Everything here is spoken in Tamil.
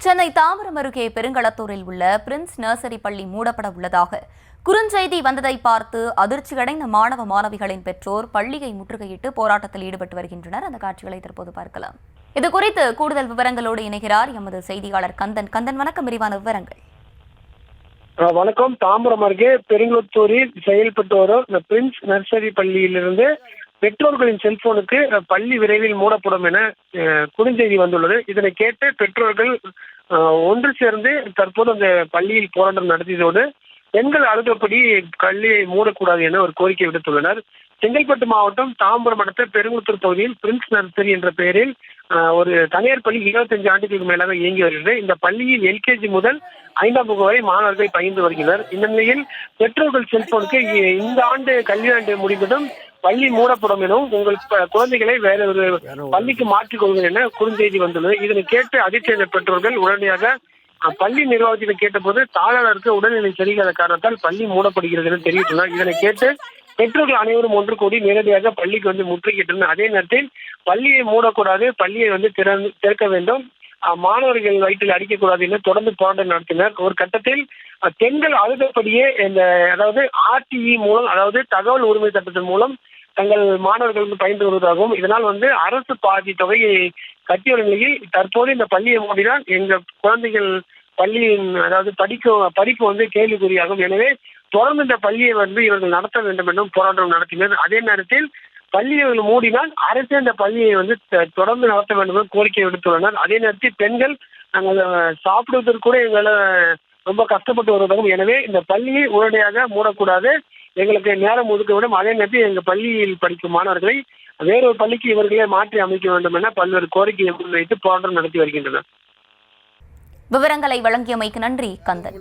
சென்னை தாம்பரம் அருகே பெருங்களத்தூரில் உள்ள பிரின்ஸ் நர்சரி பள்ளி மூடப்பட உள்ளதாக குறுஞ்செய்தி வந்ததை பார்த்து அதிர்ச்சியடைந்த மாணவ மாணவிகளின் பெற்றோர் பள்ளியை முற்றுகையிட்டு போராட்டத்தில் ஈடுபட்டு வருகின்றனர். அந்த காட்சிகளை தற்போது பார்க்கலாம். இதுகுறித்து கூடுதல் விவரங்களோடு இணைகிறார் எமது செய்தியாளர் கந்தன். வணக்கம், விரிவான விவரங்கள். வணக்கம். தாம்பரம் அருகே பெருங்குளத்தூரில் செயல்பட்டு வரும் இந்த பிரின்ஸ் நர்சரி பள்ளியிலிருந்து பெற்றோர்களின் செல்போனுக்கு பள்ளி விரைவில் மூடப்படும் என குறுஞ்செய்தி வந்துள்ளது. இதனை கேட்டு பெற்றோர்கள் ஒன்று சேர்ந்து தற்போது அந்த பள்ளியில் போராட்டம் நடத்தியதோடு பெண்கள் அழுதபடி பள்ளியை மூடக்கூடாது என ஒரு கோரிக்கை விடுத்துள்ளனர். செங்கல்பட்டு மாவட்டம் தாம்பரம் அடுத்த பெருங்குளத்தூர் பகுதியில் பிரின்ஸ் நர்சரி என்ற பெயரில் ஒரு தனியார் பள்ளி 25 ஆண்டுகளுக்கு மேலாக இயங்கி வருகிறது. இந்த பள்ளியில் LKG முதல் 5ஆம் வகுப்பு வரை மாணவர்கள் பயின்று வருகின்றனர். இந்த நிலையில் பெற்றோர்கள் செல்போனுக்கு இந்த ஆண்டு கல்வியாண்டு முடிந்ததும் பள்ளி மூடப்படும் எனவும் உங்கள் குழந்தைகளை வேற ஒரு பள்ளிக்கு மாற்றிக் கொள்வது என குறுஞ்செய்தி வந்துள்ளது. இதனை கேட்டு அதிர்ச்சியடைந்த பெற்றோர்கள் உடனடியாக பள்ளி நிர்வாகத்திடம் கேட்டபோது தாளாளருக்கு உடல்நிலை சரியில்லாத காரணத்தால் பள்ளி மூடப்படுகிறது என தெரிவித்துள்ளனர். இதனை கேட்டு பெற்றோர்கள் அனைவரும் ஒன்று கூடி நேரடியாக பள்ளிக்கு வந்து முற்றுகையிட்டனர். அதே நேரத்தில் பள்ளியை மூடக்கூடாது, பள்ளியை வந்து திறக்க வேண்டும், மாணவர்கள் வயிற்றில் அடிக்கக்கூடாது என தொடர்ந்து போராட்டம் நடத்தினர். ஒரு கட்டத்தில் பெண்கள் அழுதபடியே இந்த அதாவது RTE மூலம், அதாவது தகவல் உரிமை சட்டத்தின் மூலம் தங்கள் மாணவர்கள் பயின்று வருவதாகவும் இதனால் வந்து அரசு பாதி தொகையை கட்டிய நிலையில் தற்போது இந்த பள்ளியை மூடினால் எங்க குழந்தைகள் பள்ளியின் அதாவது படிப்பு வந்து கேள்விக்குறியாகும். எனவே தொடர்ந்து இந்த பள்ளியை வந்து இவர்கள் நடத்த வேண்டும் என்றும் போராட்டம் நடத்தினர். அதே நேரத்தில் பள்ளியை மூடினால் அரசு இந்த பள்ளியை வந்து தொடர்ந்து நடத்த வேண்டும் என்று கோரிக்கை விடுத்துள்ளனர். அதே நேரத்தில் பெண்கள் நாங்கள் சாப்பிடுவதற்கு கூட எங்களை ரொம்ப கஷ்டப்பட்டு வருவதாகவும், எனவே இந்த பள்ளியை உடனடியாக மூடக்கூடாது, எங்களுக்கு நேரம் ஒதுக்க வேண்டும், அதே நேரத்தில் எங்கள் பள்ளியில் படிக்கும் மாணவர்களை வேறொரு பள்ளிக்கு இவர்களே மாற்றி அமைக்க வேண்டும் என பல்வேறு கோரிக்கையை முன்வைத்து போராட்டம் நடத்தி வருகின்றனர். விவரங்களை வழங்கியமைக்கு நன்றி கந்தன்.